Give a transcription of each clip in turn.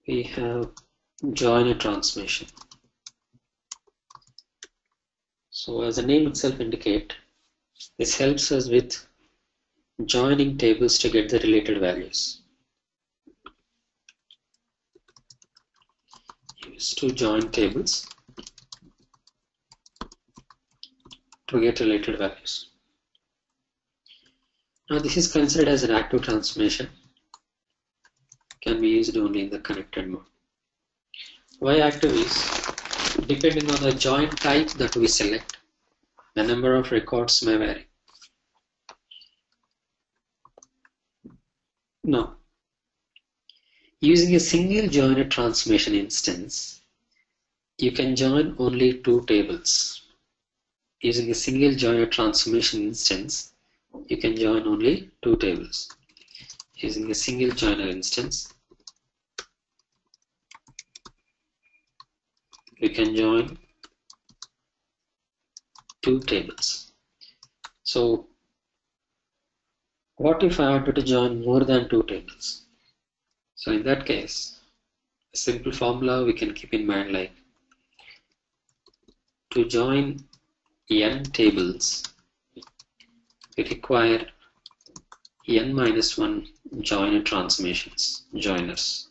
we have joiner transformation. So as the name itself indicates, this helps us with joining tables to get the related values. Used to join tables to get related values. Now this is considered as an active transformation. Can be used only in the connected mode. Why active is, depending on the join type that we select, the number of records may vary. Now, using a single joiner transformation instance, you can join only two tables. Using a single joiner transformation instance, you can join only two tables. Using a single joiner instance, we can join two tables. So, what if I wanted to join more than two tables? So in that case, a simple formula we can keep in mind, like to join n tables, we require n-1 joiner transformations, joiners.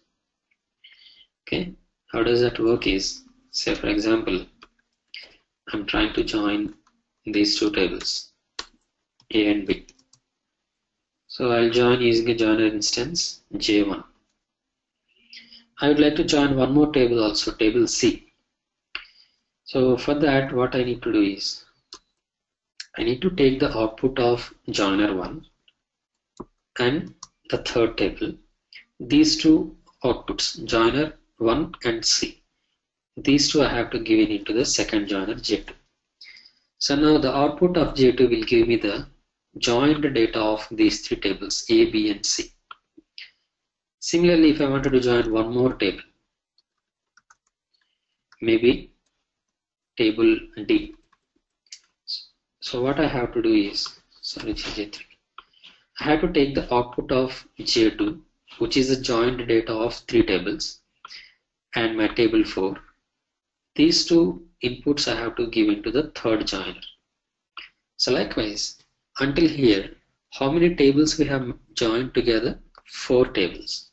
Okay, how does that work is, say for example, I'm trying to join these two tables, A and B. So I'll join using a joiner instance, J1. I would like to join one more table also, table C. So for that, what I need to do is, I need to take the output of joiner 1 and the third table. These two outputs, joiner 1 and C. These two I have to give into the second joiner J2. So now the output of J2 will give me the joined data of these three tables, A, B and C. Similarly, if I wanted to join one more table, maybe table D. So what I have to do is, sorry, J3. I have to take the output of J2, which is the joined data of three tables, and my table 4. These two inputs I have to give into the third joiner. So likewise, until here, how many tables we have joined together? 4 tables.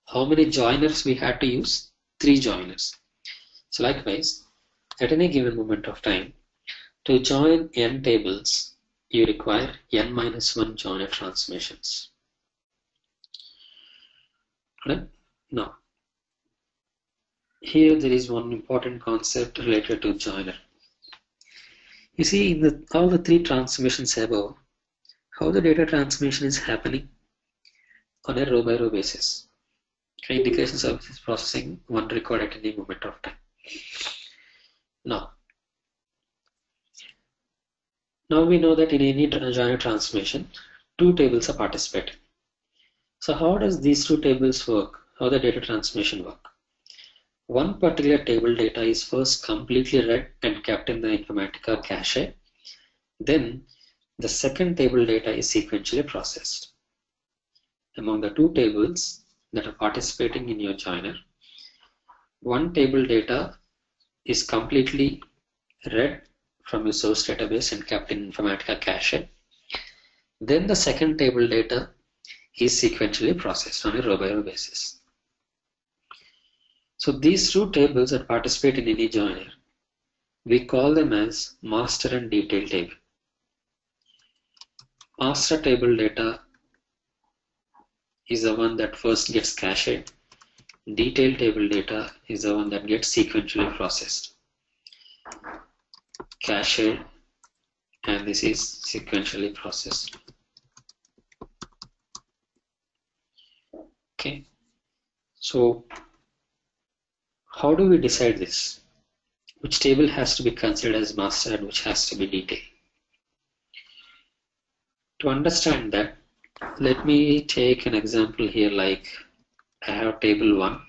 How many joiners we had to use? 3 joiners. So likewise, at any given moment of time, to join n tables, you require n-1 joiner transformations. Right? Now, here there is one important concept related to joiner. You see, in all the 3 transformations above, how the data transformation is happening on a row by row basis. Okay, integration services processing one record at any moment of time. Now we know that in any joiner transformation, 2 tables are participating. So how does these 2 tables work? How the data transformation work? One particular table data is first completely read and kept in the Informatica cache. Then the second table data is sequentially processed. Among the 2 tables that are participating in your joiner, one table data is completely read from your source database and kept in Informatica cache. Then the second table data is sequentially processed on a row by row basis. So these 2 tables that participate in any joiner, we call them as master and detail table. Master table data is the one that first gets cached. Detail table data is the one that gets sequentially processed. Cached, and this is sequentially processed. Okay, so how do we decide this? Which table has to be considered as master and which has to be detail? To understand that, let me take an example here, like I have table 1,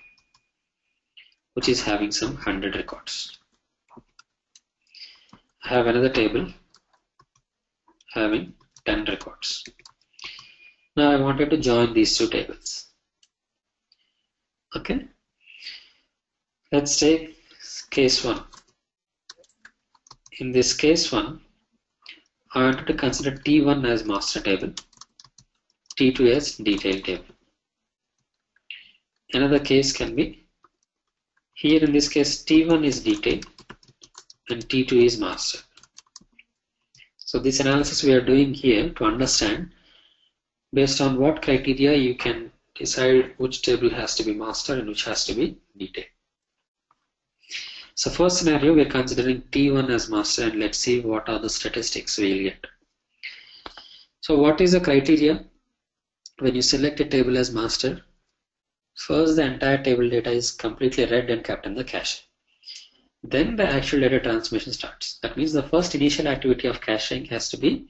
which is having some 100 records. I have another table having 10 records. Now I wanted to join these 2 tables. Okay, Let's take case 1. In this case 1, I wanted to consider T1 as master table, T2 as detail table. Another case can be, here in this case T1 is detail and T2 is master. So this analysis we are doing here to understand based on what criteria you can decide which table has to be master and which has to be detail. So first scenario, we're considering T1 as master, and let's see what are the statistics we'll get. So what is the criteria when you select a table as master? First, the entire table data is completely read and kept in the cache. Then the actual data transmission starts. That means the first initial activity of caching has to be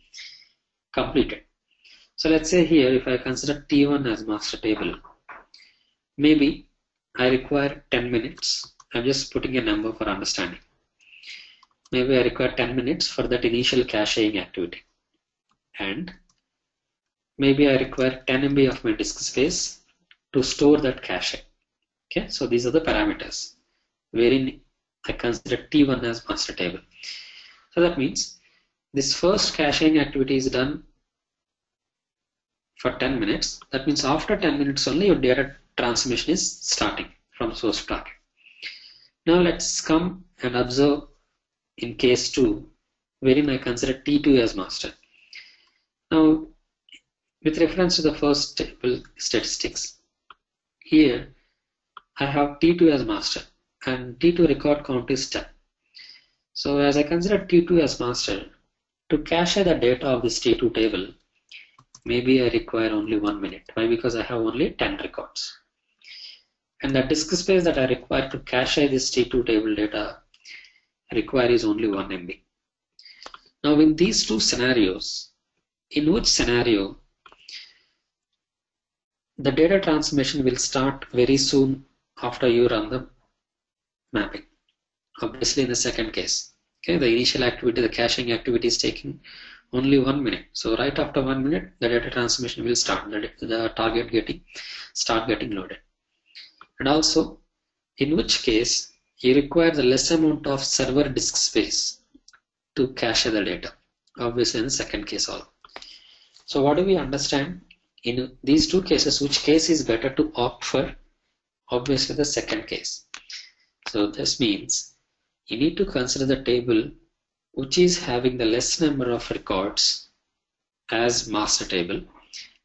completed. So let's say here, if I consider T1 as master table, maybe I require 10 minutes. I'm just putting a number for understanding. Maybe I require 10 minutes for that initial caching activity. And maybe I require 10 MB of my disk space to store that cache. Okay, so these are the parameters wherein I consider T1 as master table. So that means this first caching activity is done for 10 minutes. That means after 10 minutes only your data transmission is starting from source to target. Now let's come and observe in case 2, wherein I consider T2 as master. Now, with reference to the first table statistics, here I have T2 as master and T2 record count is 10. So as I consider T2 as master, to cache the data of this T2 table, maybe I require only 1 minute. Why? Because I have only 10 records. And the disk space that I require to cache this T2 table data require is only 1 MB. Now in these two scenarios, in which scenario the data transmission will start very soon after you run the mapping? Obviously in the second case. Okay, the initial activity, the caching activity is taking only 1 minute. So right after 1 minute, the data transmission will start, the target start getting loaded. And also, in which case you require the less amount of server disk space to cache the data. Obviously in the second case also. So what do we understand? In these two cases, which case is better to opt for? Obviously the second case. So this means you need to consider the table which is having the less number of records as master table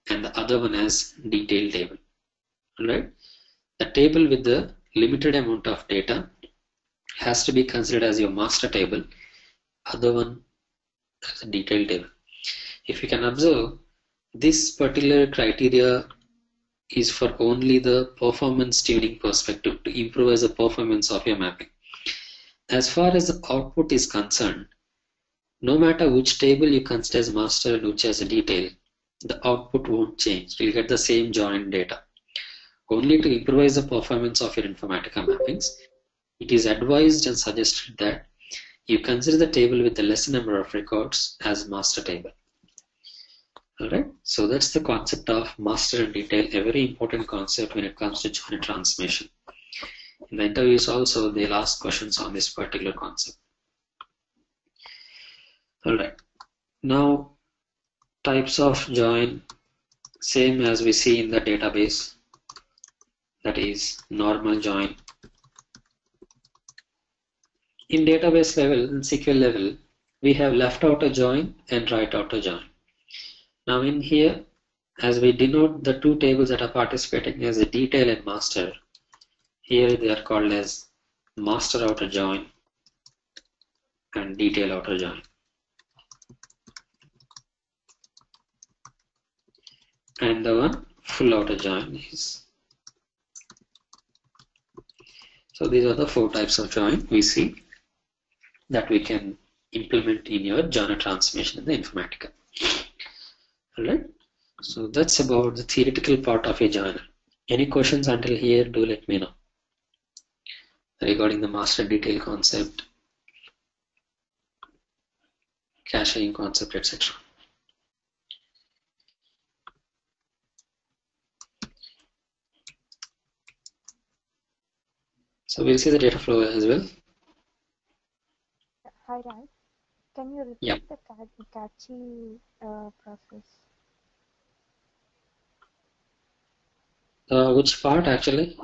and the other one as detail table. Alright? The table with the limited amount of data has to be considered as your master table, other one as a detail table. If you can observe, this particular criteria is for only the performance tuning perspective, to improve the performance of your mapping. As far as the output is concerned, no matter which table you consider as master and which as a detail, the output won't change. You'll get the same joint data. Only to improvise the performance of your Informatica mappings, it is advised and suggested that you consider the table with the less number of records as master table. Alright, so that's the concept of master and detail, a very important concept when it comes to joint transmission. In the interviews also, they'll ask questions on this particular concept. Alright, now types of join, same as we see in the database, that is normal join. In database level, in SQL level, we have left outer join and right outer join. Now in here, as we denote the two tables that are participating as a detail and master, here they are called as master outer join and detail outer join. And the one full outer join is. So these are the 4 types of join we see that we can implement in your joiner transformation in the Informatica. Alright, so that's about the theoretical part of a joiner. Any questions until here, do let me know regarding the master detail concept, caching concept, etc. So we'll see the data flow as well. Hi, Raj. Can you repeat Yep. the cache process? Which part actually?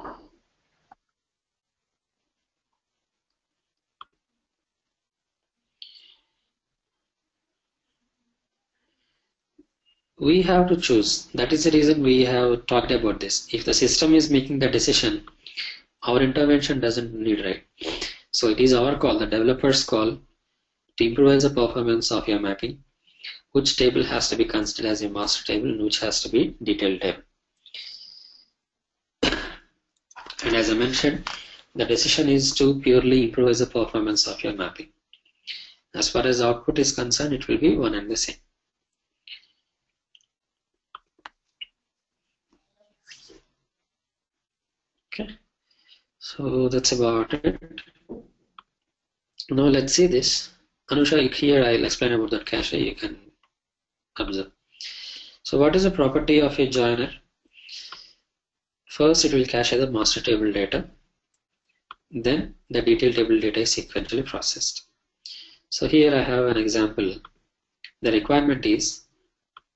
We have to choose. That is the reason we have talked about this. If the system is making the decision, our intervention doesn't need, right? So it is our call, the developer's call, to improvise the performance of your mapping, which table has to be considered as a master table and which has to be detailed table. And as I mentioned, the decision is to purely improvise the performance of your mapping. As far as output is concerned, it will be one and the same. Okay, so that's about it. Now let's see this. Anusha, here I'll explain about that cache. You can observe. So what is the property of a joiner? First, it will cache the master table data. Then the detailed table data is sequentially processed. So here I have an example. The requirement is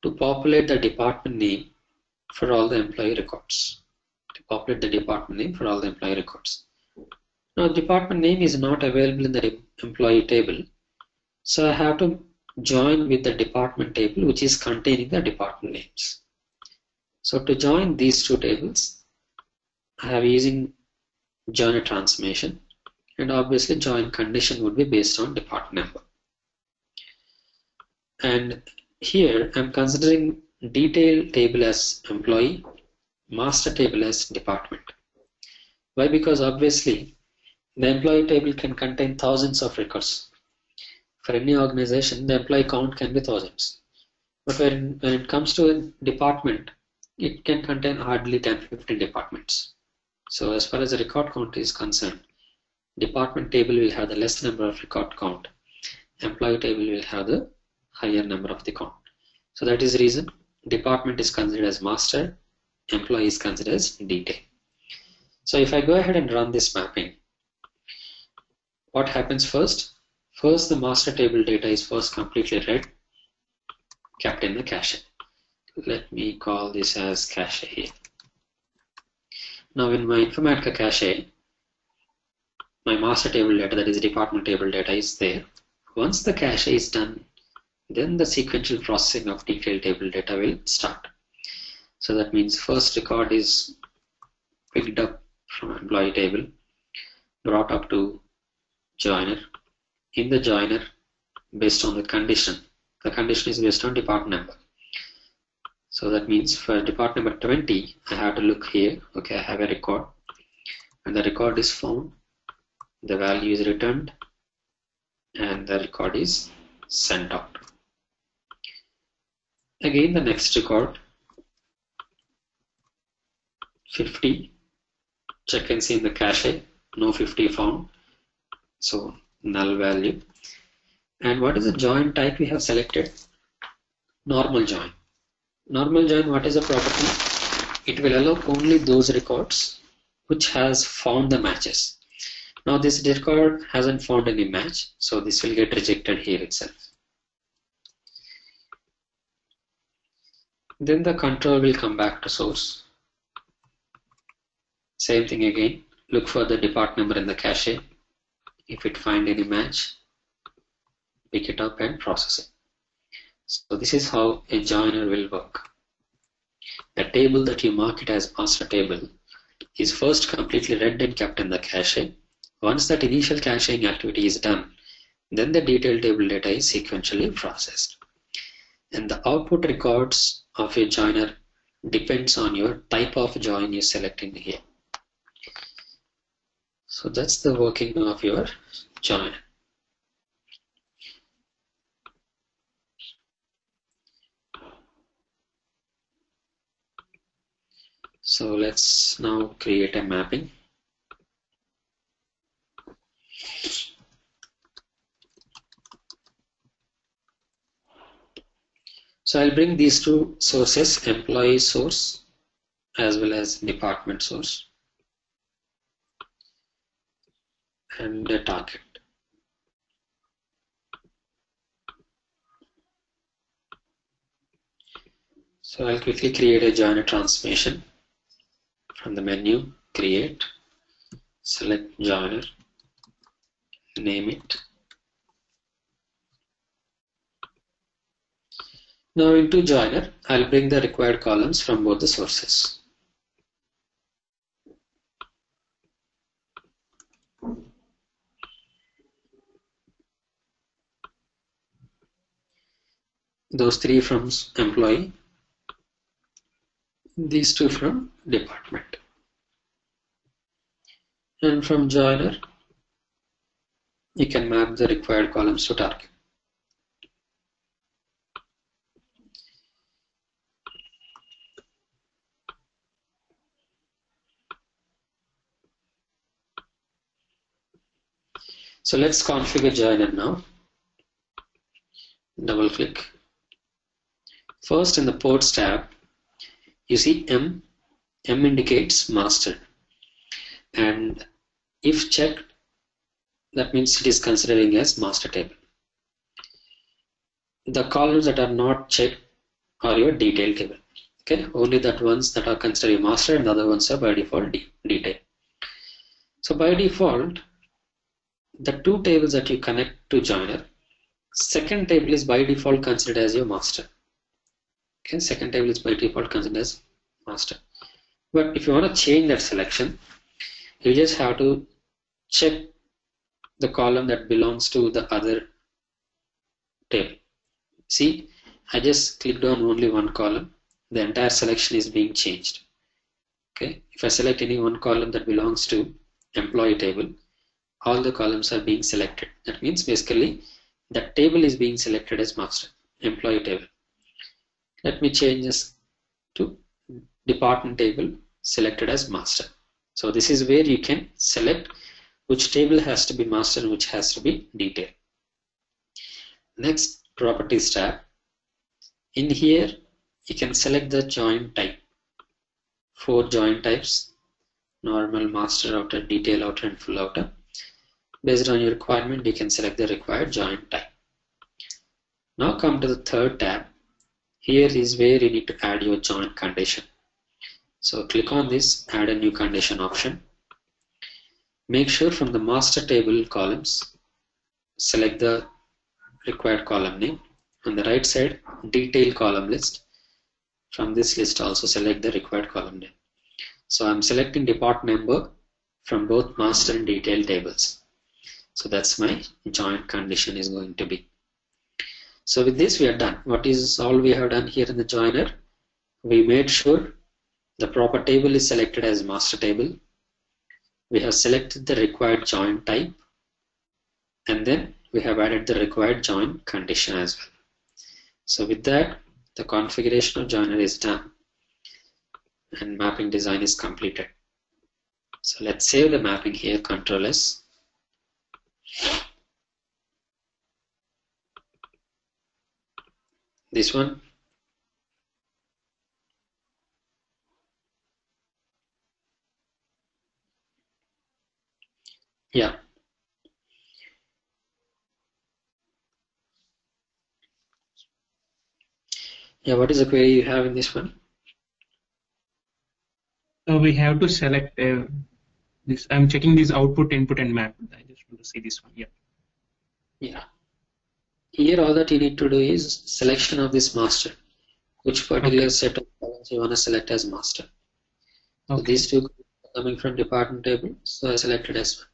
to populate the department name for all the employee records. To populate the department name for all the employee records. Now, department name is not available in the employee table. So I have to join with the department table which is containing the department names. So to join these two tables, I have using joiner transformation, and obviously join condition would be based on department number. And here I'm considering detail table as employee, master table as department. Why? Because obviously the employee table can contain thousands of records. For any organization, the employee count can be thousands. But when it comes to a department, it can contain hardly 10-15 departments. So as far as the record count is concerned, department table will have the less number of record count. Employee table will have the higher number of the count. So that is the reason department is considered as master, employee is considered as detail. So if I go ahead and run this mapping, what happens first? First, the master table data is first completely read, kept in the cache. Let me call this as cache here. Now in my Informatica cache, my master table data, that is department table data, is there. Once the cache is done, then the sequential processing of detailed table data will start. So that means first record is picked up from employee table, brought up to joiner. In the joiner, based on the condition is based on department number. So that means for department number 20, I have to look here. Okay, I have a record, and the record is found, the value is returned, and the record is sent out. Again, the next record, 50, check and see in the cache, no 50 found, so null value. And what is the join type we have selected? Normal join. Normal join, what is the property? It will allow only those records which has found the matches. Now this record hasn't found any match, so this will get rejected here itself. Then the control will come back to source. Same thing again, look for the department number in the cache. If it find any match, pick it up and process it. So this is how a joiner will work. The table that you mark it as master table is first completely read and kept in the cache. Once that initial caching activity is done, then the detailed table data is sequentially processed. And the output records of a joiner depends on your type of join you select in here. So that's the working of your joiner. So let's now create a mapping. So I'll bring these two sources, employee source as well as department source. and a target. So I'll quickly create a joiner transformation from the menu, create, select joiner, name it. Now into joiner, I'll bring the required columns from both the sources. Those three from employee, these two from department. And from joiner, you can map the required columns to target. So let's configure joiner now. Double click. First in the ports tab, you see M indicates master, and if checked, that means it is considering as master table. The columns that are not checked are your detail table. Okay, only that ones that are considered master and the other ones are by default detail. So by default, the two tables that you connect to joiner, second table is by default considered as your master. Okay, second table is by default considered as master. But if you want to change that selection, you just have to check the column that belongs to the other table. See, I just clicked on only one column. The entire selection is being changed. Okay, if I select any one column that belongs to employee table, all the columns are being selected. That means basically that table is being selected as master, employee table. Let me change this to department table selected as master. So this is where you can select which table has to be master and which has to be detail. Next, properties tab. In here, you can select the join type. 4 join types: normal, master, outer, detail, outer, and full outer. Based on your requirement, you can select the required join type. Now come to the third tab. Here is where you need to add your join condition. So click on this, add a new condition option. Make sure from the master table columns, select the required column name. On the right side, detail column list. From this list also select the required column name. So I'm selecting department number from both master and detail tables. So that's my join condition is going to be. So with this we are done. What is all we have done here in the joiner? We made sure the proper table is selected as master table. We have selected the required join type, and then we have added the required join condition as well. So with that, the configuration of joiner is done and mapping design is completed. So let's save the mapping here, Ctrl S. This one. Yeah. Yeah, what is the query you have in this one? We have to select this. I'm checking this output, input, and map. I just want to see this one. Yeah. Yeah. Here all that you need to do is selection of this master. Which particular set of columns you want to select as master. So these two are coming from department table, so I selected as one.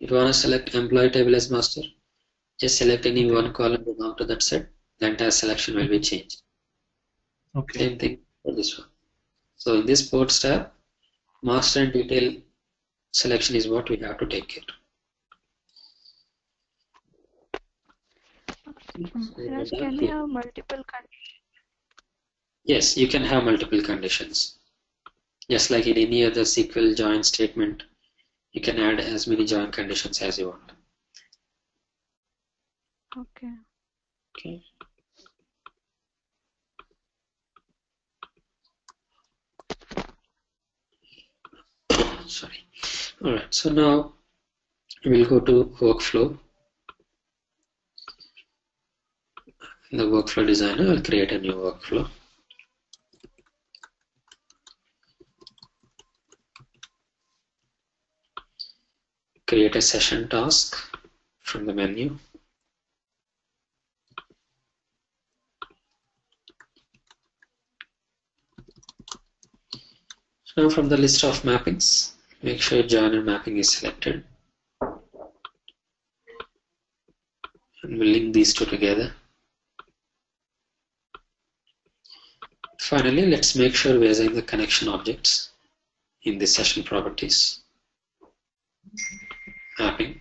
If you want to select employee table as master, just select any one column belong to that set. The entire selection will be changed. Okay. Same thing for this one. So in this ports tab, master and detail selection is what we have to take care. Raj, can we have multiple conditions? Yes, you can have multiple conditions. Just like in any other SQL join statement, you can add as many join conditions as you want. Okay. Okay. Sorry. All right. So now We'll go to workflow. In the workflow designer, I'll create a new workflow. Create a session task from the menu. Now from the list of mappings, make sure joiner mapping is selected. And we'll link these two together. Finally, let's make sure we assign the connection objects in the session properties. Mapping.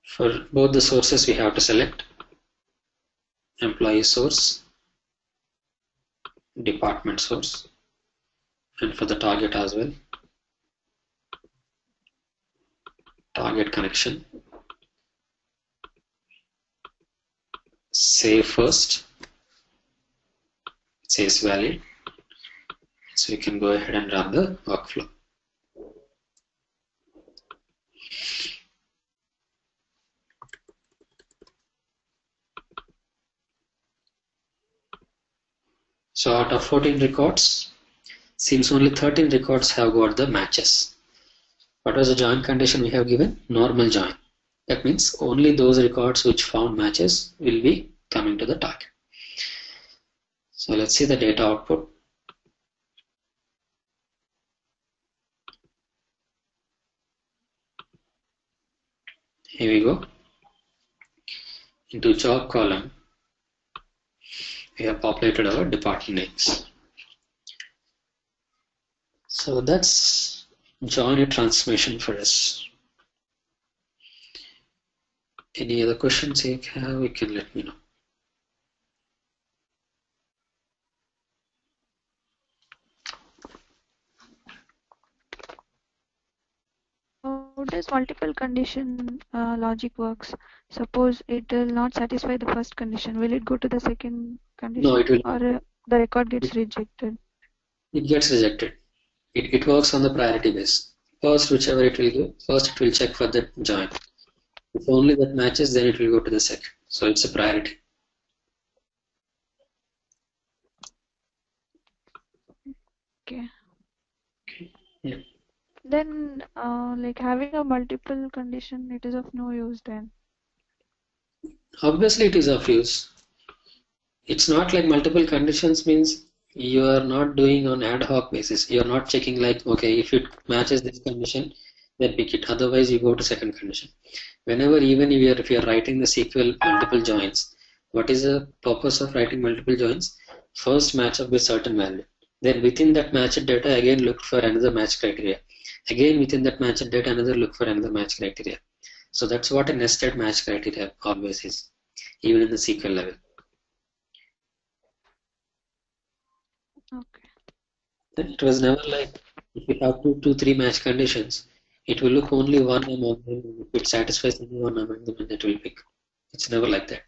For both the sources, we have to select employee source, department source, and for the target as well, target connection. Save first. It says valid. So we can go ahead and run the workflow. So out of 14 records, seems only 13 records have got the matches. What was the join condition we have given? Normal join. That means only those records which found matches will be coming to the target. So let's see the data output. Here we go. Into job column, we have populated our department names. So that's join a transformation for us. Any other questions you have, you can let me know. How does multiple condition logic works? Suppose it will not satisfy the first condition. Will it go to the second condition? No, it will. Or the record gets rejected? It gets rejected. It works on the priority base. First, whichever it will give, first it will check for the join. If only that matches, then it will go to the second. So it's a priority. Okay. Yeah. Then, like having a multiple condition, it is of no use then. Obviously, it is of use. It's not like multiple conditions means you are not doing on ad hoc basis. You are not checking like, okay, if it matches this condition, then pick it. Otherwise, you go to second condition. Whenever, even if you are writing the SQL multiple joins, what is the purpose of writing multiple joins? First match up with certain value. Then within that matched data, again look for another match criteria. Again within that matched data, another look for another match criteria. So that's what a nested match criteria always is, even in the SQL level. Okay. It was never like if you have two, three match conditions, it will look only one among them. If it satisfies only one among them, and it will pick. It's never like that.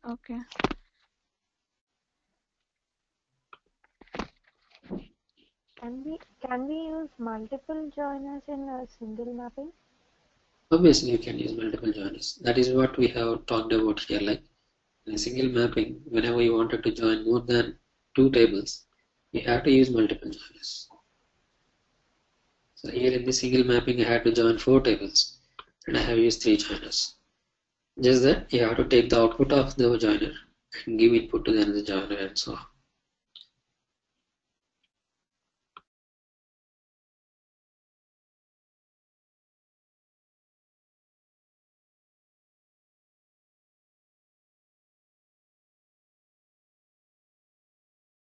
Okay. Can we use multiple joiners in a single mapping? Obviously, you can use multiple joiners. That is what we have talked about here. Like in a single mapping, whenever you wanted to join more than two tables, you have to use multiple joiners. So here in the single mapping, I had to join 4 tables, and I have used 3 joiners. Just that you have to take the output of the joiner and give input to the another joiner and so on.